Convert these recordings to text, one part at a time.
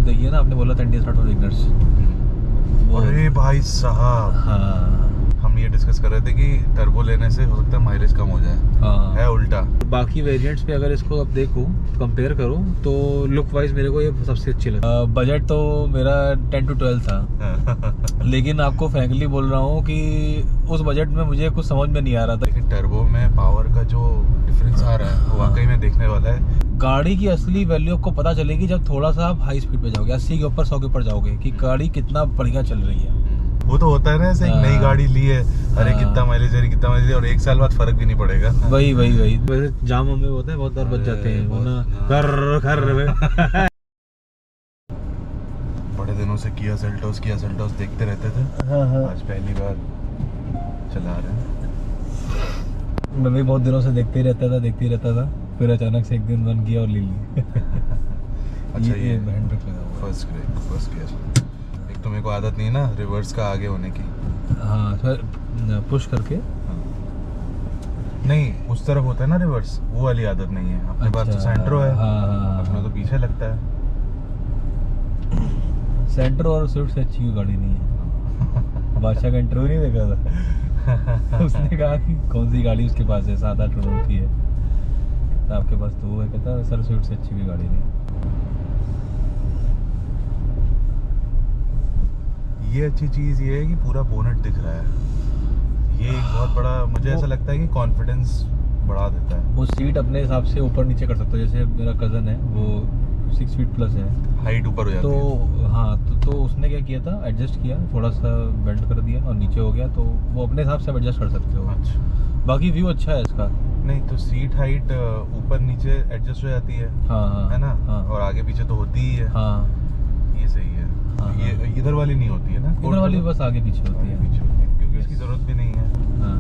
देखिए ना, आपने बोला था इंडिया स्टार्ट और इग्निट्स। अरे भाई साहब, हाँ हम ये डिस्कस कर रहे थे कि टर्बो लेने से हो सकता है माइलेज कम हो जाए। हाँ, है उल्टा। बाकी वेरिएंट्स पे अगर इसको अब देखो, कंपेयर करो, तो लुक वाइज मेरे को ये सबसे अच्छी लगी। बजट तो मेरा 10 to 12 था लेकिन आपको फ्रैंकली बोल रहा हूँ कि उस बजट में मुझे कुछ समझ में नहीं आ रहा था। लेकिन टर्बो में पावर का जो डिफरेंस आ रहा है वो वाकई में देखने वाला है। गाड़ी की असली वैल्यू आपको पता चलेगी जब थोड़ा सा आप हाई स्पीड पे जाओगे, 80 के ऊपर 100 के ऊपर जाओगे, कि गाड़ी कितना बढ़िया चल रही है। वो तो होता है ना, ऐसे एक नई गाड़ी ली है, अरे कितना माइलेज है, कितना माइलेज है, और एक साल बाद फर्क भी नहीं पड़ेगा। वही वही वही वैसे जाम में होता है, बहुत बार बच जाते हैं, वरना घर बड़े दिनों से किया सेल्टोस देखते रहते थे। हाँ। आज पहली बार चला रहे हैं। मैं भी बहुत दिनों से देखते ही रहता था, फिर अचानक से एक दिन मन किया और ले ली। अच्छा, ये हैंड ब्रेक लगा हुआ है। First gear. एक तो मेरे को आदत नहीं है ना रिवर्स का आगे होने की। हाँ, पुश करके। नहीं, उस तरफ होता है ना रिवर्स, वो वाली आदत नहीं है अपने पास। तो सेंट्रो है। हाँ, अपना तो पीछे लगता है। सेंट्रो और स्विफ्ट से अच्छी कोई गाड़ी नहीं है। बादशाह का इंटरव्यू नहीं देखा था? उसने कहा कि कौन सी गाड़ी उसके पास है, 7-8 करोड़ की है, तो आपके पास तो वो है। कहता सर स्विफ्ट से अच्छी कोई गाड़ी नहीं। ये अच्छी चीज ये है कि पूरा बोनट दिख रहा है। ये एक बहुत बड़ा, मुझे ऐसा लगता है कि कॉन्फिडेंस बढ़ा देता है। वो सीट अपने हिसाब से ऊपर नीचे कर सकते हो। जैसे मेरा कज़न है, वो 6 फीट प्लस है, हाइट ऊपर हो जाती है। तो हाँ, तो उसने क्या किया था, एडजस्ट किया, थोड़ा सा बेंड कर दिया और नीचे हो गया, तो वो अपने हिसाब से एडजस्ट कर सकते हो। अच्छा, बाकी व्यू अच्छा है इसका। नहीं तो सीट हाइट ऊपर नीचे एडजस्ट हो जाती है। हाँ है ना? हाँ और आगे पीछे तो होती ही है। हाँ, ये सही है। हाँ, ये इधर वाली नहीं होती है ना? इधर वाली बस आगे पीछे होती है। पीछे होती है, क्योंकि उसकी जरूरत भी नहीं है। हाँ।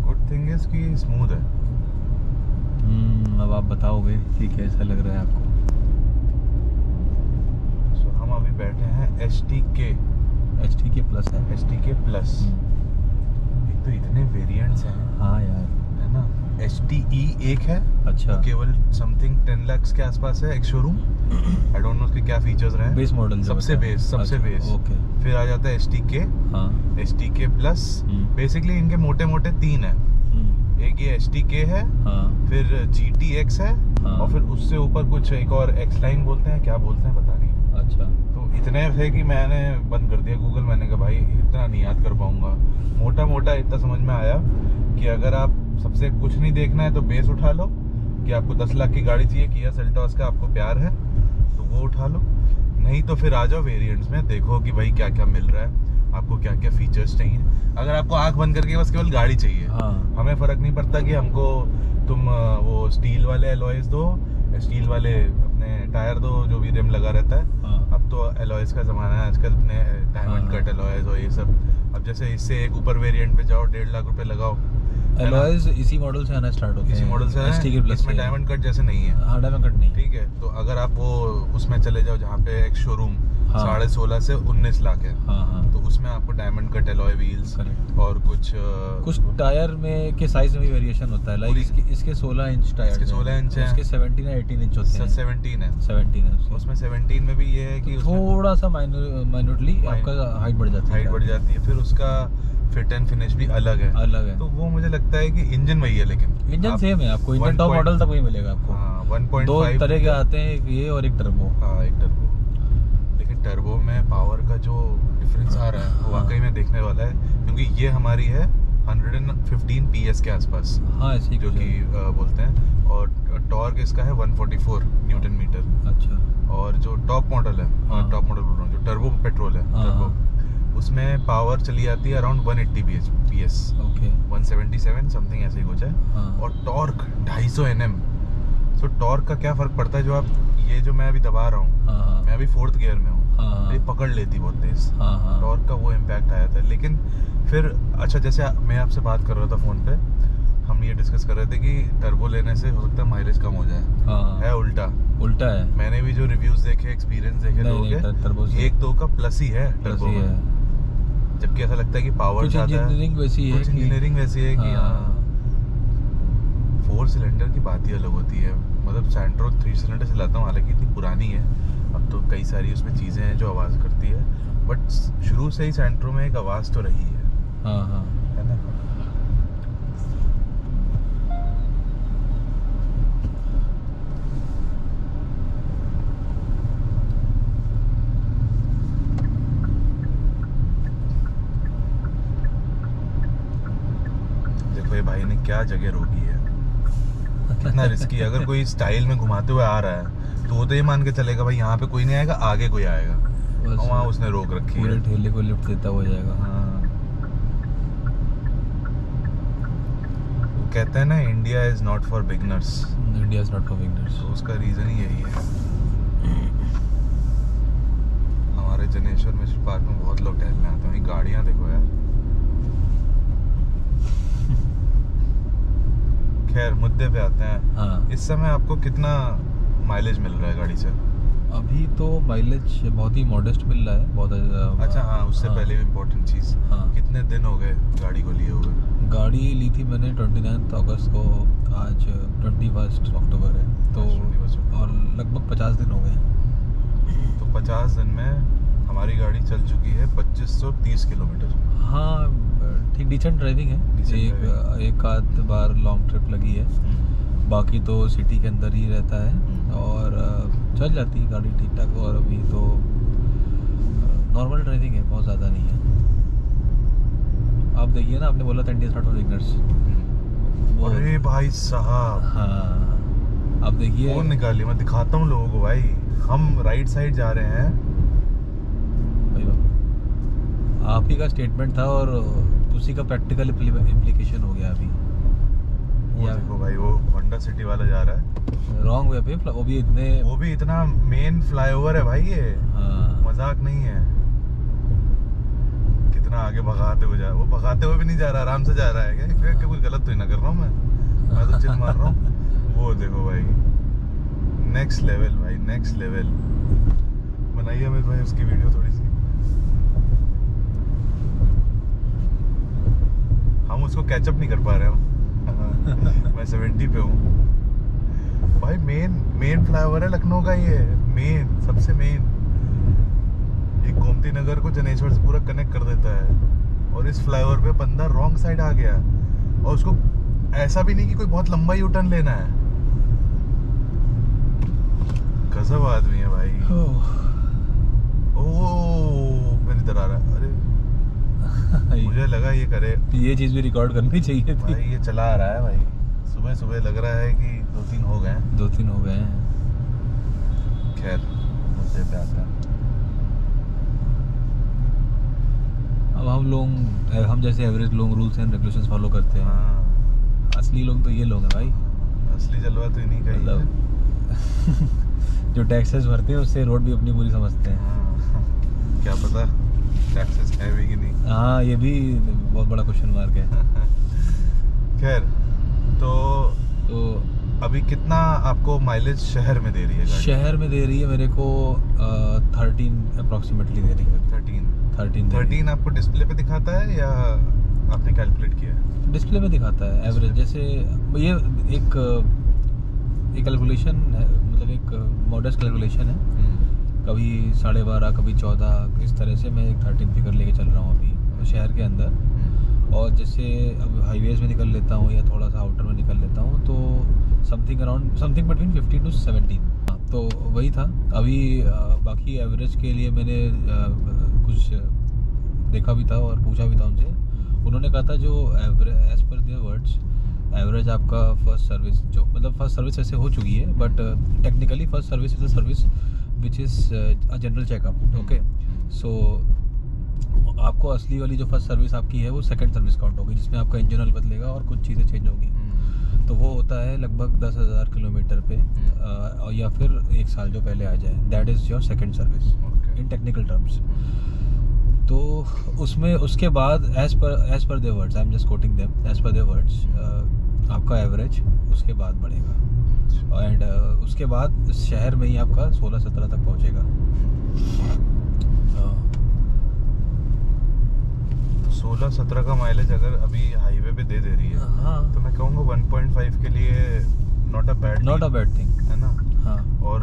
गुड थिंग इज कि स्मूथ है। अब आप बताओगे कि कैसा लग रहा है आपको। सो हम अभी बैठे हैं STK प्लस है। STK plus. एक तो इतने वेरिएंट्स हैं। हाँ यार, है ना? HTE एक है, अच्छा, तो केवल समथिंग 10 लाख के आसपास है एक शोरूम। आई डोंट नो उसके क्या फीचर्स रहे। बेस मॉडल सबसे बेस। ओके। फिर आ जाता है STK, हाँ। STK plus. बेसिकली इनके मोटे मोटे 3 है। एक ये STK है, हाँ। फिर GTX है, हाँ। और फिर उससे ऊपर कुछ एक और X लाइन बोलते हैं, क्या बोलते हैं पता नहीं। अच्छा, तो इतने थे कि मैंने बंद कर दिया गूगल। मैंने कहा भाई इतना नहीं याद कर पाऊंगा। मोटा मोटा इतना समझ में आया कि अगर आप सबसे कुछ नहीं देखना है तो बेस उठा लो, कि आपको 10 लाख की गाड़ी चाहिए, किया सेल्टोस का आपको प्यार है तो वो उठा लो। नहीं तो फिर आ जाओ वेरिएंट्स में, देखो कि भाई क्या क्या मिल रहा है, आपको क्या क्या फीचर्स चाहिए। अगर आपको आंख बंद करके बस केवल गाड़ी चाहिए, हाँ। हमें फर्क नहीं पड़ता कि हमको तुम वो स्टील वाले एलॉयज दो, स्टील वाले अपने टायर दो, जो भी रिम लगा रहता है। हाँ। अब तो एलॉयज का ज़माना है आजकल, अपने डायमंड कट एलॉयज और ये सब। अब जैसे इससे एक ऊपर वेरिएंट पे जाओ, 1.5 लाख रुपए लगाओ। एलॉयज इसी मॉडल से आना स्टार्ट होते हैं। इसी मॉडल से है। STK प्लस इसमें डायमंड कट जैसे नहीं है। हाँ, डायमंड कट नहीं। ठीक है, तो अगर आप वो उसमें चले जाओ जहाँ पे एक शोरूम 16.5 से 19 लाख है, हाँ। तो उसमें आपको डायमंड कट एलॉय व्हील्स और कुछ टायर में के साइज में भी वेरिएशन होता है। लाइक इसके 16 इंच टायर, इसके 16 इंच है, उसके 17 या 18 इंच होते हैं। 17 है। 17 है उसमें 17 में भी ये है कि थोड़ा सा माइन्यूटली आपका हाइट बढ़ जाती है। फिर उसका फिट एंड फिनिश भी अलग है। तो वो मुझे लगता है कि इंजन वही है, लेकिन इंजन सेम है। आपको इंजन टॉप मॉडल तक वही मिलेगा आपको। 1.5 दो तरह के आते हैं, एक ये और एक टर्बो। हाँ, एक टर्बो। लेकिन टर्बो में पावर का जो डिफरेंस आ रहा है वो वाकई में देखने वाला है, क्योंकि ये हमारी है 115 PS के आसपास। हाँ, ऐसे जो कि बोलते हैं, और टॉर्क इसका है 144 न्यूटन मीटर। अच्छा। और जो टॉप मॉडल है, टॉप मॉडल बोल रहा हूँ, जो टर्बो पेट्रोल है, टर्बो, उसमें पावर चली जाती है अराउंड 180 PS। ओके। 177 समथिंग ऐसे ही कुछ है। और टॉर्क 250 Nm। सो टॉर्क का क्या फर्क पड़ता है, जो आप ये जो मैं अभी दबा रहा हूँ, मैं अभी 4th गियर में हूँ, ये पकड़ लेती बहुत तेज। टॉर्क का वो इम्पैक्ट आया था। लेकिन फिर अच्छा, जैसे मैं आपसे बात कर रहा था फोन पे, हम ये डिस्कस कर रहे थे कि टर्बो लेने से हो सकता है माइलेज कम हो जाए। है उल्टा है। मैंने भी जो रिव्यूज देखे, एक्सपीरियंस देखे लोगों के, 1-2 का प्लस ही है टर्बो में। जबकि ऐसा लगता है कि पावर ज्यादा है। इंजीनियरिंग वैसी है कि 4 4 सिलेंडर की बात ही अलग होती है। मतलब सैंट्रो 3 सिलेंडर चलाता हूँ, हालांकि इतनी पुरानी है, अब तो कई सारी उसमें चीज़ें हैं जो आवाज़ करती है, बट शुरू से ही सैंट्रो में एक आवाज़ तो रही है। हाँ हाँ, है ना। देखो ये भाई ने क्या जगह रोकी है, कितना रिस्की है। अगर कोई स्टाइल में घुमाते हुए आ रहा है तो वो तो ये मान के चलेगा भाई यहाँ पे कोई नहीं आएगा, आगे कोई आएगा, और वहाँ उसने रोक रखी है। पूरे ठेले को लिफ्ट देता हो जाएगा। हाँ, वो कहते हैं ना, India is not for beginners. India is not for beginners. तो उसका रीजन ही यही है। हमारे जनेश्वर मिश्र पार्क में बहुत लोग टहलने आते हैं। गाड़ियाँ देखो यार। खैर मुद्दे पे आते हैं। हाँ। इस समय आपको कितना माइलेज मिल रहा है गाड़ी से? अभी तो माइलेज बहुत ही मॉडेस्ट मिल रहा है, बहुत अच्छा हाँ, उससे पहले भी इम्पोर्टेंट चीज़, हाँ, कितने दिन हो गए गाड़ी को लिए हुए? गाड़ी ली थी मैंने 29 अगस्त को, आज 21 अक्टूबर है, तो और लगभग 50 दिन हो गए। तो 50 दिन में हमारी गाड़ी चल चुकी है 2530 किलोमीटर। हाँ ठीक, डिसेंट ड्राइविंग है। एक आध बार लॉन्ग ट्रिप लगी है, बाकी तो सिटी के अंदर ही रहता है और चल जाती है गाड़ी ठीक ठाक। और अभी तो नॉर्मल ड्राइविंग है, बहुत ज़्यादा नहीं है। आप देखिए ना, आपने बोला था इंडिया स्टार्ट फॉर बिगिनर्स, अरे भाई साहब, हाँ आप देखिए, फोन निकालिए, मैं दिखाता हूँ लोगों को भाई। हम राइट साइड जा रहे हैं, आप ही का स्टेटमेंट था और उसी का प्रैक्टिकल इम्प्लीकेशन हो गया अभी। वो देखो भाई, वो होंडा सिटी वाला जा रहा है रॉन्ग वे पे, वो भी इतना मेन फ्लाईओवर है भाई ये। हाँ, मजाक नहीं है। कितना आगे भगाते हुए जा, वो भगाते हुए भी नहीं जा रहा, आराम से जा रहा है। क्या कुछ गलत तो ही ना कर रहा हूँ मैं तो चिल मार रहा हूँ। वो देखो भाई, नेक्स्ट लेवल भाई, नेक्स्ट लेवल। बनाइए अमित भाई उसकी वीडियो थोड़ी सी, हम उसको कैचअप नहीं कर पा रहे हो। मैं 70 पे हूँ भाई। मेन फ्लाईओवर है लखनऊ का ये, मेन, सबसे मेन। ये गोमती नगर को जनेश्वर से पूरा कनेक्ट कर देता है, और इस फ्लाईओवर पे बंदा रॉन्ग साइड आ गया, और उसको ऐसा भी नहीं कि कोई बहुत लंबा यू टर्न लेना है। गजब आदमी है भाई। ओह मेरी तरह आ रहा है। अरे मुझे लगा ये करे, ये चीज भी रिकॉर्ड करनी चाहिए थी भाई। ये चला आ रहा है भाई, सुबह सुबह लग रहा है कि 2-3 हो गए हैं। 2-3 हो गए हैं। खैर मुद्दे पे आते हैं। अब हम जैसे एवरेज लोग रूल्स एंड रेगुलेशंस फॉलो करते हैं। हाँ। असली लोग तो ये लोग हैं भाई। असली जलवा तो इन्हीं का ही है। जो टैक्सेस भरते हैं उससे रोड भी अपनी पूरी समझते हैं। हाँ। क्या पता टैक्सेस है भी कि नहीं। हाँ, ये भी बहुत बड़ा क्वेश्चन मार्क है। खैर तो अभी कितना आपको माइलेज शहर में दे रही है गाड़ी? शहर में दे रही है मेरे को 13 अप्रॉक्सीमेटली दे रही है। 13 आपको डिस्प्ले पे दिखाता है या आपने कैलकुलेट किया है? डिस्प्ले पे दिखाता है एवरेज। जैसे ये एक कैलकुलेशन है, मतलब एक मॉडेस्ट कैलकुलेशन है। कभी 12.5, कभी 14, इस तरह से मैं एक 13 फिगर लेके चल रहा हूँ अभी शहर के अंदर। और जैसे अब हाईवेज में निकल लेता हूँ या थोड़ा सा आउटर में निकल लेता हूँ तो समथिंग बिटवीन 15 to 17। तो वही था अभी। बाकी एवरेज के लिए मैंने कुछ देखा भी था और पूछा भी था उनसे। उन्होंने कहा था जो as per their words average आपका फर्स्ट सर्विस, जो मतलब फर्स्ट सर्विस ऐसे हो चुकी है, but technically first service is a service which is a general checkup. Okay, so आपको असली वाली जो फर्स्ट सर्विस आपकी है वो सेकंड सर्विस काउंट होगी, जिसमें आपका इंजन ऑयल बदलेगा और कुछ चीज़ें चेंज होगी। तो वो होता है लगभग 10,000 किलोमीटर पे, और या फिर 1 साल जो पहले आ जाए, that is your second service in technical terms. तो उसमें उसके बाद as per their words, I am just quoting them, as per their words आपका एवरेज उसके बाद बढ़ेगा, एंड उसके बाद शहर में ही आपका 16-17 तक पहुंचेगा। 16-17 का माइलेज अगर अभी हाईवे पे दे रही है, हाँ, तो मैं कहूँगा 1.5 के लिए नॉट अ बैड थिंग, है ना। हाँ। और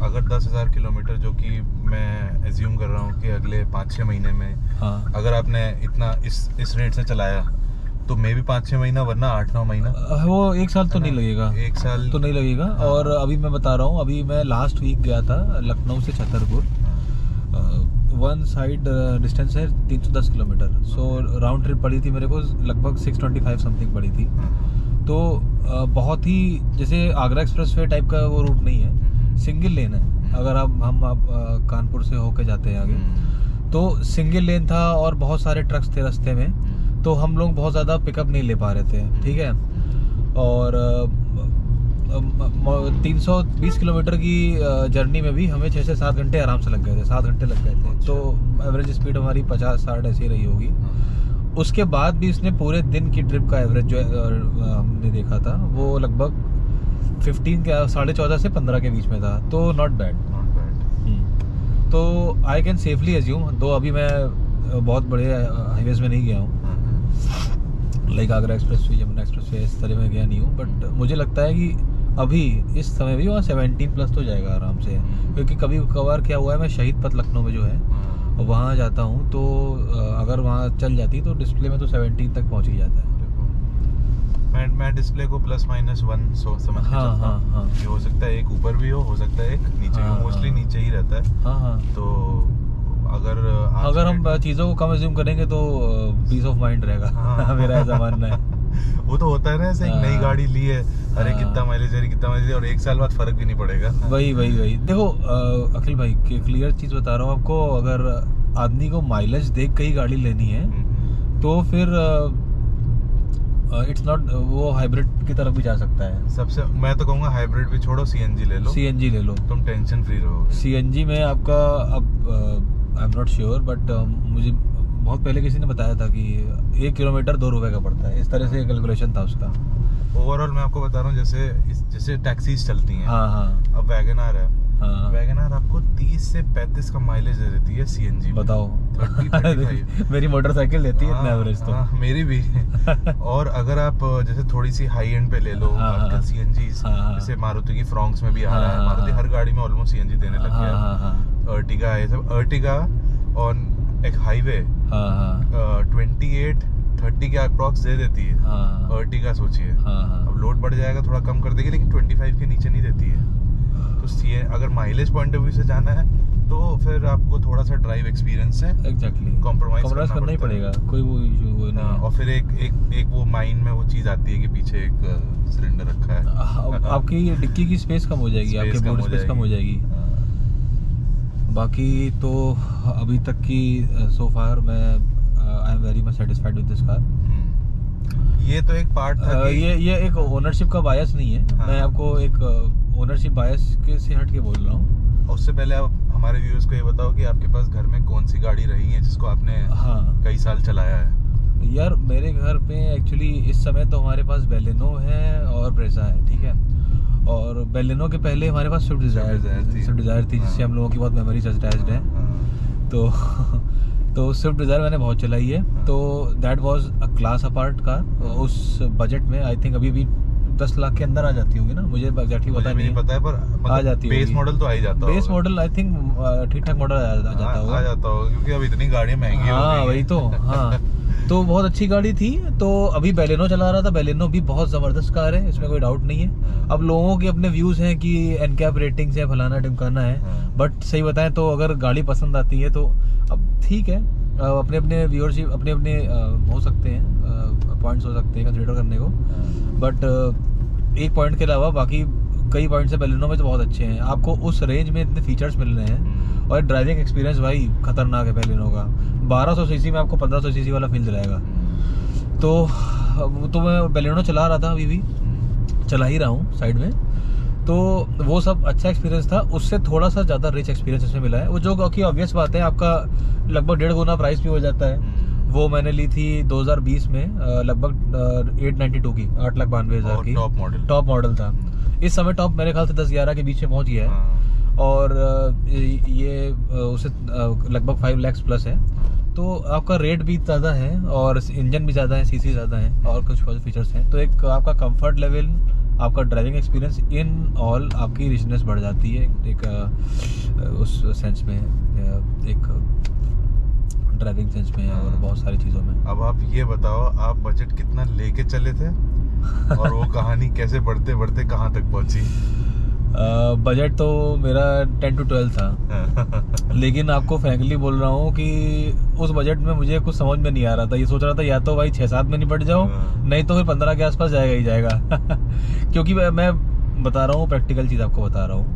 अगर 10,000 किलोमीटर, जो कि मैं एज्यूम कर रहा हूँ कि अगले 5-6 महीने में, हाँ, अगर आपने इतना इस रेट से चलाया तो मे भी 5-6 महीना, वरना 8-9 महीना, वो 1 साल तो नहीं लगेगा, 1 साल तो नहीं लगेगा। हाँ। और अभी मैं बता रहा हूँ, अभी मैं लास्ट वीक गया था लखनऊ से छतरपुर, वन साइड डिस्टेंस है 310 किलोमीटर। सो राउंड ट्रिप पड़ी थी मेरे को लगभग 625 समथिंग पड़ी थी। तो बहुत ही जैसे आगरा एक्सप्रेस वे टाइप का वो रूट नहीं है, सिंगल लेन है। अगर आप कानपुर से होके जाते हैं आगे तो सिंगल लेन था और बहुत सारे ट्रक्स थे रास्ते में, तो हम लोग बहुत ज़्यादा पिकअप नहीं ले पा रहे थे, ठीक है। और 320 किलोमीटर की जर्नी में भी हमें 6 से 7 घंटे आराम से लग गए थे, 7 घंटे लग गए थे। तो एवरेज स्पीड हमारी 50-60 ऐसी रही होगी। उसके बाद भी इसने पूरे दिन की ट्रिप का एवरेज जो हमने देखा था वो लगभग 14 से 15 के बीच में था। तो नॉट बैड। तो आई कैन सेफली एज्यूम, दो अभी मैं बहुत बड़े हाईवेज में नहीं गया हूँ, like Agra express way, Yamuna express way, इस तरह में गया नहीं हूँ, बट मुझे लगता है कि अभी इस समय भी वहाँ 17+ तो जाएगा आराम से। क्योंकि कभी कभार क्या हुआ है, मैं शहीद पथ लखनऊ में जो है वहाँ जाता हूँ, तो अगर वहाँ चल जाती तो डिस्प्ले में तो 17 तक पहुँच ही जाता है। मैं डिस्प्ले को +-1 समझ के चलता हूं। ये हो सकता है एक ऊपर भी हो सकता है एक नीचे भी, मोस्टली नीचे ही रहता है। तो अगर हम चीज़ों को कम एज्यूम करेंगे तो पीस ऑफ माइंड रहेगा। मेरा ऐसा मानना है। वो तो होता है ना, ऐसे एक नई गाड़ी ली है, अरे कितना माइलेज है, और 1 साल बाद फर्क भी नहीं पड़ेगा। वही देखो अखिल भाई, क्लियर चीज़ बता रहा हूँ आपको, अगर आदमी को माइलेज देख के ही गाड़ी लेनी है तो फिर इट्स नॉट, वो हाइब्रिड की तरफ भी जा सकता है। सबसे मैं तो कहूँगा हाइब्रिड भी छोड़ो, सीएनजी ले लो, तुम टेंशन फ्री रहोगे। सीएनजी में आपका अब I am not sure, but मुझे बहुत पहले किसी ने बताया था कि 1 किलोमीटर 2 रुपए का पड़ता है, इस तरह से कैलकुलेशन था उसका। ओवरऑल मैं आपको बता रहा हूँ, जैसे टैक्सीज चलती हैं, हाँ। अब वैगनआर है, हाँ। वैगनआर आपको 30 से 35 का माइलेज दे देती है सीएनजी। बताओ 30-35 मेरी मोटरसाइकिल देती है इतना एवरेज तो। मेरी भी। और अगर आप जैसे थोड़ी सी हाई एंड पे ले लो, आजकल सीएनजी जैसे मारुति की फ्रॉन्क्स में भी आ रहा है, मारुति हर गाड़ी में ऑलमोस्ट सीएनजी देने लग गया है। अर्टिगा है सब, अर्टिगा ऑन एक हाईवे 28-30 के अप्रॉक्स दे देती है। अर्टिगा सोचिए, अब लोड बढ़ जाएगा थोड़ा कम कर देगी, लेकिन 25 के नीचे नहीं देती है। तो अगर माइलेज पॉइंट ऑफ व्यू से जाना है तो फिर आपको थोड़ा सा ड्राइव एक्सपीरियंस से कॉम्प्रोमाइज करना ही पड़ेगा, कोई वो इशू नहीं है। और फिर एक वो माइंड में वो चीज आती है कि पीछे एक सिलेंडर रखा है, आपकी डिक्की की स्पेस कम हो जाएगी, आपके बूट स्पेस कम हो जाएगी। बाकी तो अभी तक की सो फार मैं I am very much satisfied with this car. ये तो एक पार्ट था कि ये एक ओनरशिप का बायस नहीं है। मैं आपको एक ओनरशिप बायस के से हट के बोल रहा हूँ। उससे पहले आप हमारे व्यूअर्स को ये बताओ कि आपके पास घर में कौन सी गाड़ी रही है जिसको आपने कई साल चलाया है। यार मेरे घर पे एक्चुअली इस समय तो हमारे पास बेलेनो है और ब्रेजा है, ठीक है। और बेलेनो के पहले हमारे पास स्विफ्ट डिजायर थी जिससे हम लोगों की बहुत मेमोरीज अटैच्ड है। तो स्विफ्ट डिजायर मैंने बहुत चलाई है। तो that was a class apart car. उस बजट में आई थिंक अभी भी 10 लाख के अंदर आ जाती होगी ना, मुझे एग्जैक्टली पता नहीं है, पर आ जाती है। बेस मॉडल तो आ ही जाता है। बेस मॉडल आई थिंक ठीक ठाक मॉडल आ जाता होगा क्योंकि अब इतनी गाड़ियां महंगी हो गई हैं। वही तो। तो बहुत अच्छी गाड़ी थी। तो अभी बेलेनो चला रहा था, बेलेनो भी बहुत जबरदस्त कार है, इसमें कोई डाउट नहीं है। अब लोगों के अपने व्यूज हैं कि एनकैप रेटिंग्स है, फलाना टिमकाना है, बट सही बताएं तो अगर गाड़ी पसंद आती है तो अब ठीक है, अपने अपने व्यूअरशिप अपने अपने हो सकते हैं, पॉइंट्स हो सकते हैं कंसिडर करने को। बट एक पॉइंट के अलावा बाकी कई पॉइंट्स है बेलेनो में तो बहुत अच्छे हैं। आपको उस रेंज में इतने फीचर्स मिल रहे हैं और ड्राइविंग एक्सपीरियंस भाई खतरनाक है बेलेनो का। 1200 सीसी में आपको 1500 सीसी वाला फील दिलाएगा। तो मैं बेलेनो चला रहा था, अभी भी चला ही रहा हूँ साइड में। तो वो सब अच्छा एक्सपीरियंस था, उससे थोड़ा सा ज़्यादा रिच एक्सपीरियंस इसमें मिला है। वो जो कि ऑब्वियस बात है, आपका लगभग 1.5 गुना प्राइस भी हो जाता है। वो मैंने ली थी 2020 में लगभग 892 की, 8,92,000 की। टॉप मॉडल था। इस समय टॉप मेरे ख्याल से 10-11 के बीच में पहुंच गया है। और ये उसे लगभग 5 लाख प्लस है। तो आपका रेट भी ज़्यादा है और इंजन भी ज़्यादा है, सीसी ज़्यादा है और कुछ फीचर्स हैं। तो एक आपका कंफर्ट लेवल आपका ड्राइविंग एक्सपीरियंस इन ऑल आपकी रिचनेस बढ़ जाती है एक उस सेंस में, एक ड्राइविंग सेंस में और बहुत सारी चीज़ों में। अब आप ये बताओ, आप बजट कितना लेके चले थे और वो कहानी कैसे बढ़ते बढ़ते कहाँ तक पहुंची? बजट तो मेरा 10 to 12 था लेकिन आपको फ्रैंकली बोल रहा हूँ कि उस बजट में मुझे कुछ समझ में नहीं आ रहा था। ये सोच रहा था या तो भाई 6-7 में निपट जाओ, नहीं तो फिर 15 के आसपास जाएगा ही जाएगा क्योंकि मैं बता रहा हूँ, प्रैक्टिकल चीज़ आपको बता रहा हूँ।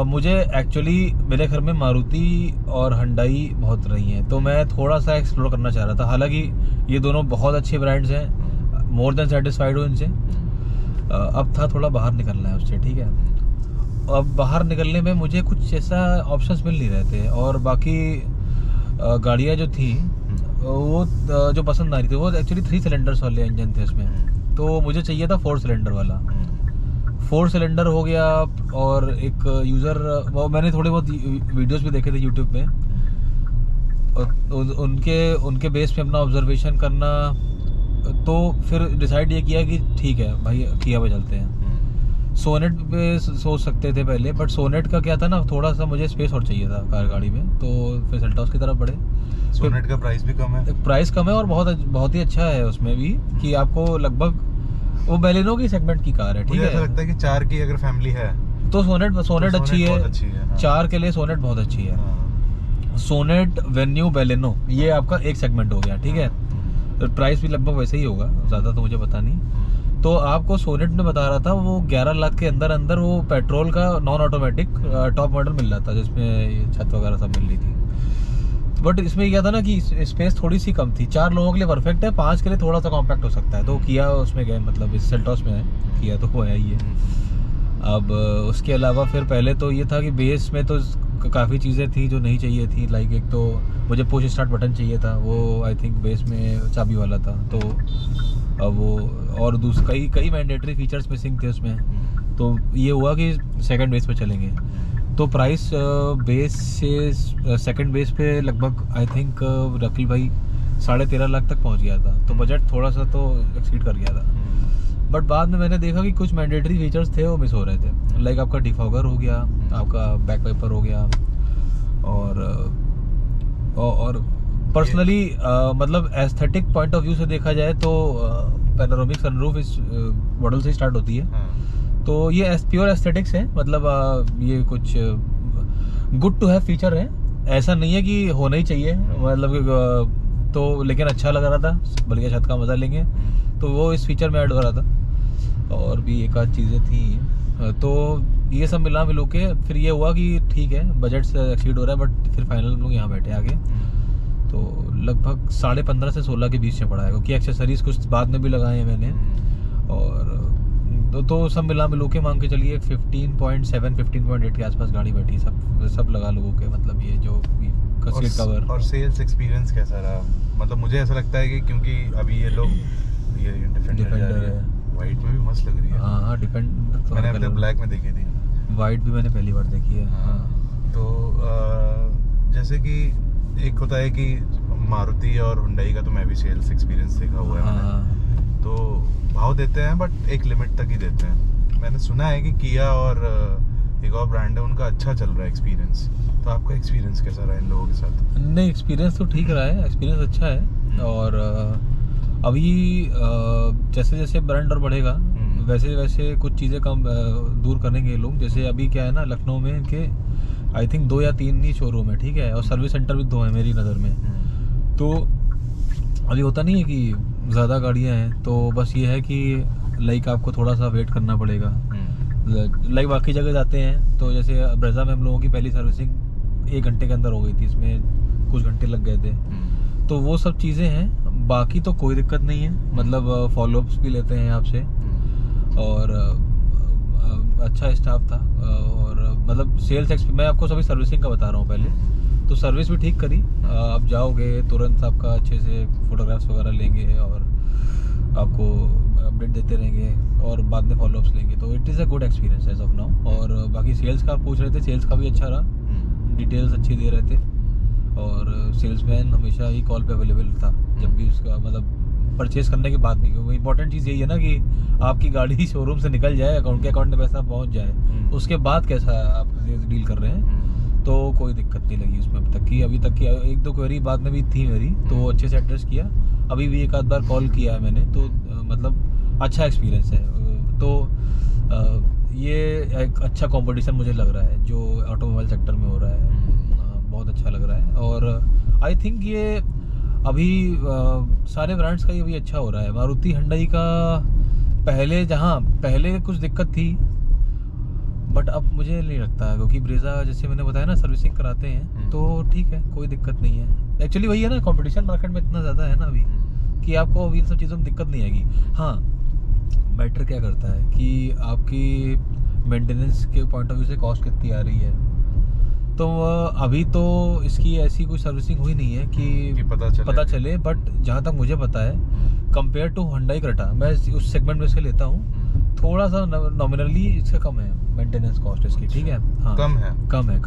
मुझे एक्चुअली मेरे घर में मारुति और हुंडई बहुत रही हैं, तो मैं थोड़ा सा एक्सप्लोर करना चाह रहा था। हालांकि ये दोनों बहुत अच्छे ब्रांड्स हैं, मोर देन सेटिस्फाइड हूँ इनसे। अब था थोड़ा बाहर निकलना है उससे, ठीक है। अब बाहर निकलने में मुझे कुछ ऐसा ऑप्शंस मिल नहीं रहे थे, और बाकी गाड़ियाँ जो थी वो जो पसंद आ रही थी वो एक्चुअली 3 सिलेंडर्स वाले इंजन थे उसमें, तो मुझे चाहिए था 4 सिलेंडर वाला। 4 सिलेंडर हो गया, और एक यूज़र, वो मैंने थोड़े बहुत वीडियोस भी देखे थे यूट्यूब पे, और उनके बेस पे अपना ऑब्जर्वेशन करना, तो फिर डिसाइड ये किया कि ठीक है भाई किया पे चलते हैं। सोनेट पे सोच सकते थे पहले, बट सोनेट का क्या था ना, थोड़ा सा मुझे स्पेस और चाहिए था कार गाड़ी में, तो फिर सेल्टॉस की तरफ बढ़े। सोनेट का प्राइस भी कम है, प्राइस कम है और बहुत ही अच्छा है उसमें भी, कि आपको लगभग वो बेलिनो की सेगमेंट की कार है, ठीक है। ऐसा लगता है कि 4 की अगर फैमिली है तो सोनेट अच्छी है, हाँ। 4 के लिए सोनेट बहुत अच्छी है। हाँ। सोनेट, वेन्यू, बेलिनो, ये आपका एक सेगमेंट हो गया, ठीक है। तो प्राइस भी लगभग वैसे ही होगा, ज़्यादा तो मुझे पता नहीं। तो आपको सोनेट में बता रहा था वो 11 लाख के अंदर वो पेट्रोल का नॉन ऑटोमेटिक टॉप मॉडल मिल रहा था, जिसमें छत वगैरह सब मिल रही थी। बट इसमें क्या था ना कि स्पेस थोड़ी सी कम थी। 4 लोगों के लिए परफेक्ट है, 5 के लिए थोड़ा सा कॉम्पैक्ट हो सकता है, तो किया उसमें गए, मतलब इस सेल्टॉस में है किया, तो वो है ही है। अब उसके अलावा फिर पहले तो ये था कि बेस में तो काफ़ी चीज़ें थी जो नहीं चाहिए थी। लाइक एक तो मुझे पुश स्टार्ट बटन चाहिए था, वो आई थिंक बेस में चाबी वाला था, तो अब वो और कई मैंडेटरी फीचर्स मिसिंग थे उसमें। तो ये हुआ कि सेकंड बेस पे चलेंगे, तो प्राइस बेस से सेकंड बेस पे लगभग आई थिंक रकील भाई 13.5 लाख तक पहुंच गया था। तो बजट थोड़ा सा तो एक्सीड कर गया था, बट बाद में मैंने देखा कि कुछ मैंडेटरी फीचर्स थे वो मिस हो रहे थे। लाइक आपका डिफॉगर हो गया, आपका बैक वाइपर हो गया, और पर्सनली मतलब एस्थेटिक पॉइंट ऑफ व्यू से देखा जाए तो पैनोरामिक सनरूफ इस मॉडल से स्टार्ट होती है। तो ये प्योर एस्थेटिक्स है, मतलब ये कुछ गुड टू हैव फीचर है, ऐसा नहीं है कि होना ही चाहिए, मतलब तो लेकिन अच्छा लग रहा था, बल्कि छत का मज़ा लेंगे तो वो इस फीचर में ऐड हो रहा था। और भी एक आध चीज़ें थी, तो ये सब मिलो के फिर ये हुआ कि ठीक है बजट से एक्सीड हो रहा है, बट फिर फाइनल लोग यहाँ बैठे आगे, तो लगभग 15.5 से 16 के बीच में पड़ा है, क्योंकि एक्सेसरीज कुछ बाद में भी लगाए हैं मैंने। और तो सब मिलो के मान के चलिए 15.7 15.8 के आसपास गाड़ी बैठी, सब लगा लोगों के, मतलब ये जो सीट कवर। और सेल्स एक्सपीरियंस कैसा रहा? मतलब मुझे ऐसा लगता है कि क्योंकि अभी ये लोग ये डिफेंडर है, वाइट में भी मस्त लग रही है। हाँ डिफेंडर तो मैंने अभी तक ब्लैक में देखी थी, वाइट भी मैंने पहली बार देखी है। हाँ। तो जैसे कि एक होता है कि मारुति और हुंडई का तो मैं भी सेल्स एक्सपीरियंस देखा हुआ है। हाँ। तो भाव देते हैं बट एक लिमिट तक ही देते हैं। मैंने सुना है कि किया और एक और ब्रांड है उनका अच्छा चल रहा है एक्सपीरियंस, तो आपका एक्सपीरियंस कैसा रहा इन लोगों के साथ? नहीं, एक्सपीरियंस तो ठीक रहा है, एक्सपीरियंस अच्छा है। और अभी जैसे जैसे ब्रांड और बढ़ेगा वैसे वैसे कुछ चीज़ें कम दूर करेंगे लोग। जैसे अभी क्या है ना, लखनऊ में इनके आई थिंक 2 या 3 ही शोरूम है, ठीक है, और सर्विस सेंटर भी 2 है मेरी नज़र में। तो अभी होता नहीं है कि ज़्यादा गाड़ियाँ हैं, तो बस ये है कि लाइक आपको थोड़ा सा वेट करना पड़ेगा। लाइक बाकी जगह जाते हैं तो जैसे ब्रेजा में हम लोगों की पहली सर्विसिंग 1 घंटे के अंदर हो गई थी, इसमें कुछ घंटे लग गए थे। तो वो सब चीज़ें हैं, बाकी तो कोई दिक्कत नहीं है, मतलब फॉलोअप्स भी लेते हैं आपसे, और अच्छा स्टाफ था। और मतलब सेल्स मैं आपको सभी सर्विसिंग का बता रहा हूँ पहले, तो सर्विस भी ठीक करी। आप जाओगे तुरंत आपका अच्छे से फोटोग्राफ्स वगैरह लेंगे और आपको अपडेट देते रहेंगे, और बाद में फॉलोअप्स लेंगे, तो it is a good experience as of now. और बाकी सेल्स का पूछ रहे थे, सेल्स का भी अच्छा रहा, डिटेल्स अच्छी दे रहे थे, और सेल्समैन हमेशा ही कॉल पे अवेलेबल था जब भी उसका मतलब परचेज करने के बाद भी, क्योंकि इंपॉर्टेंट चीज़ यही है ना कि आपकी गाड़ी शोरूम से निकल जाए, अकाउंट में पैसा पहुंच जाए, उसके बाद कैसा आप डील कर रहे हैं। तो कोई दिक्कत नहीं लगी उसमें अभी तक की 1-2 क्वेरी बाद में भी थी मेरी, तो अच्छे से एड्रेस किया। अभी भी एक आध बार कॉल किया है मैंने, तो मतलब अच्छा एक्सपीरियंस है। तो ये एक अच्छा कंपटीशन मुझे लग रहा है जो ऑटोमोबाइल सेक्टर में हो रहा है, बहुत अच्छा लग रहा है। और आई थिंक ये अभी सारे ब्रांड्स का ये भी अच्छा हो रहा है। मारुति हुंडई का पहले कुछ दिक्कत थी, बट अब मुझे नहीं लगता, क्योंकि ब्रेजा जैसे मैंने बताया ना सर्विसिंग कराते हैं, तो ठीक है, कोई दिक्कत नहीं है। एक्चुअली वही है ना, कंपटीशन मार्केट में इतना ज़्यादा है ना अभी कि आपको अभी इन सब चीज़ों में दिक्कत नहीं आएगी। हाँ, मैटर क्या करता है कि आपकी मेंटेनेंस के पॉइंट ऑफ व्यू से कॉस्ट कितनी आ रही है। तो अभी तो इसकी ऐसी कोई सर्विसिंग हुई नहीं है कि पता चले, बट जहाँ तक मुझे पता है कंपेयर टू हुंडई क्रेटा, मैं उस सेगमेंट में से लेता हूँ, थोड़ा सा नॉमिनली इसका कम है मेंटेनेंस कॉस्ट इसकी। ठीक है, हाँ, कम है।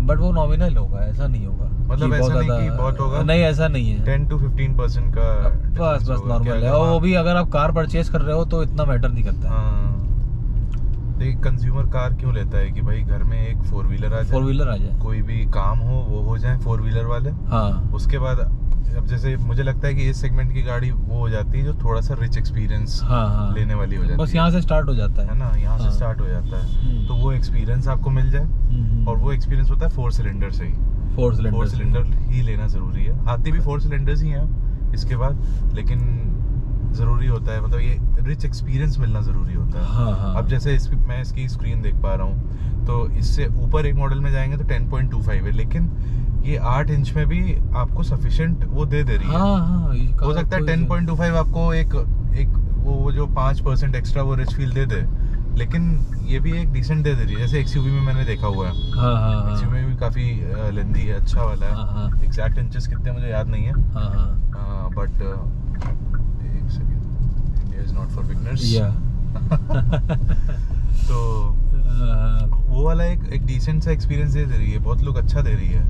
बट वो नॉमिनल होगा, ऐसा नहीं होगा, मतलब ऐसा नहीं कि बहुत होगा, नहीं ऐसा नहीं है, 10 to 15% का बस नॉर्मल है। और वो भी अगर आप कार परचेज कर रहे हो तो इतना मैटर नहीं करता है। एक कंज्यूमर कार क्यों लेता है कि भाई घर में एक 4 व्हीलर आ जाए, कोई भी काम हो जाए 4 व्हीलर वाले। हाँ, उसके बाद अब जैसे मुझे लगता है कि इस सेगमेंट की गाड़ी वो हो जाती है जो थोड़ा सा रिच एक्सपीरियंस लेने वाली हो जाती है, बस यहाँ से स्टार्ट हो जाता है ना, यहाँ से स्टार्ट हो जाता है। तो वो एक्सपीरियंस आपको मिल जाए, और वो एक्सपीरियंस होता है 4 सिलेंडर से ही। 4 सिलेंडर ही लेना जरूरी है। आती भी 4 सिलेंडर्स ही हैं इसके बाद, लेकिन जरूरी होता है, मतलब ये रिच एक्सपीरियंस मिलना जरूरी होता है। अब जैसे मैं इसकी स्क्रीन देख पा रहा हूँ, तो इससे ऊपर एक मॉडल में जाएंगे तो 10.25 है, लेकिन ये 8 इंच में भी आपको सफिशिएंट वो दे रही है। हो सकता है 10.25 आपको एक वो जो 5% एक्स्ट्रा वो रिच फील दे, लेकिन ये भी एक डिसेंट दे रही है। जैसे एक्सयूवी में मैंने देखा हुआ है, एक्सयूवी में भी काफी लेंदी है, अच्छा वाला है। एग्जैक्ट इंचेस कितने मुझे याद नहीं है, बट एक second, India is not for beginners. तो वो वाला एक डिसेंट सा एक्सपीरियंस दे रही है, बहुत लोग अच्छा दे रही है।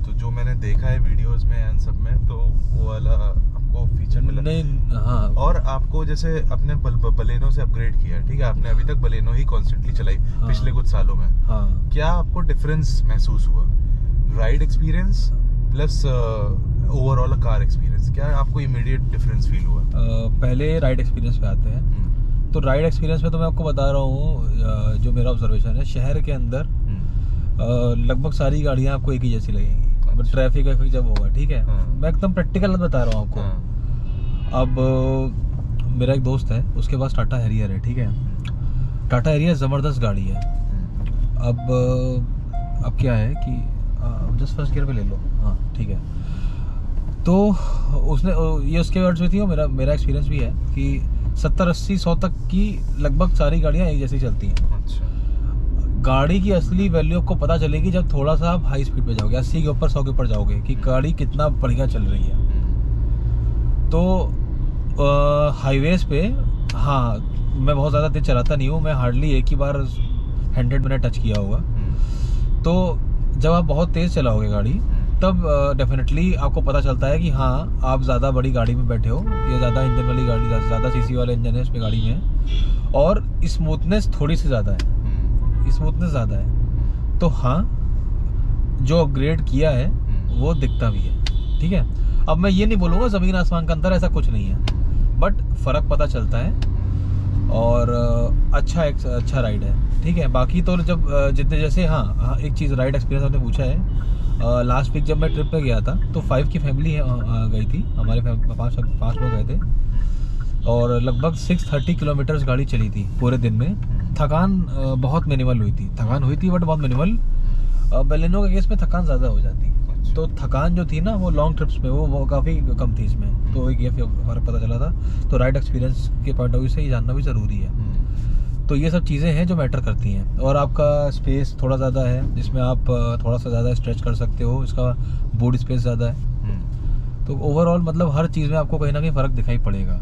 तो जो मैंने देखा है वीडियोस में एंड सब में, तो वो वाला आपको फीचर मिला नहीं। और आपको जैसे अपने बलेनो से अपग्रेड किया, ठीक है, आपने अभी तक बलेनो ही कॉन्स्टेंटली चलाई पिछले कुछ सालों में, क्या आपको डिफरेंस महसूस हुआ? Ride experience plus overall car experience, क्या आपको इमीडिएट डिफरेंस फील हुआ? पहले राइड एक्सपीरियंस पे आते हैं। तो राइड एक्सपीरियंस में तो मैं आपको बता रहा हूँ, जो मेरा ऑब्जर्वेशन है, शहर के अंदर लगभग सारी गाड़ियाँ आपको एक ही जैसी लगेंगी। ट्रैफिक जब होगा, ठीक है, मैं एकदम प्रैक्टिकल बता रहा हूँ आपको। अब मेरा एक दोस्त है, उसके पास टाटा हैरियर है, ठीक है, टाटा हैरियर ज़बरदस्त गाड़ी है। अब क्या है कि जस्ट फर्स्ट गियर पे ले लो, हाँ ठीक है। तो उसने ये उसके वर्ड्स में थी, और मेरा एक्सपीरियंस भी है कि 70-80-100 तक की लगभग सारी गाड़ियाँ एक जैसी चलती हैं। अच्छा। गाड़ी की असली वैल्यू आपको पता चलेगी जब थोड़ा सा आप हाई स्पीड पे जाओगे, 80 के ऊपर 100 के ऊपर जाओगे, कि गाड़ी कितना बढ़िया चल रही है। तो हाईवेज पे, हाँ, मैं बहुत ज़्यादा तेज चलाता नहीं हूँ, मैं हार्डली एक ही बार 100 मैंने टच किया होगा। तो जब आप बहुत तेज़ चलाओगे गाड़ी, तब डेफिनेटली आपको पता चलता है कि हाँ, आप ज़्यादा बड़ी गाड़ी में बैठे हो, ये ज़्यादा इंजन वाली गाड़ी, ज़्यादा सीसी वाले इंजन है इसमें गाड़ी में, और स्मूथनेस थोड़ी सी ज़्यादा है, स्मूथनेस ज़्यादा है। तो हाँ, जो अपग्रेड किया है वो दिखता भी है, ठीक है। अब मैं ये नहीं बोलूँगा ज़मीन आसमान का अंतर, ऐसा कुछ नहीं है, बट फ़र्क पता चलता है, और अच्छा राइड है, ठीक है। बाकी तो जब जितने जैसे, हाँ, एक चीज़ राइड एक्सपीरियंस आपने पूछा है, लास्ट वीक जब मैं ट्रिप पे गया था तो 5 की फैमिली गई थी, हमारे 5 लोग गए थे, और लगभग 630 किलोमीटर्स गाड़ी चली थी पूरे दिन में। थकान बहुत मिनिमल हुई थी, बट बहुत मिनिमल। बेलेनो के केस में थकान ज़्यादा हो जाती, तो थकान जो थी ना वो लॉन्ग ट्रिप्स में वो काफ़ी कम थी इसमें, तो एक ये फर्क पता चला था। तो राइड एक्सपीरियंस के पॉइंट ऑफ व्यू से ये जानना भी ज़रूरी है। तो ये सब चीज़ें हैं जो मैटर करती हैं, और आपका स्पेस थोड़ा ज़्यादा है, जिसमें आप थोड़ा सा ज़्यादा स्ट्रेच कर सकते हो, इसका बूट स्पेस ज़्यादा है। तो ओवरऑल मतलब हर चीज़ में आपको कहीं ना कहीं फ़र्क दिखाई पड़ेगा।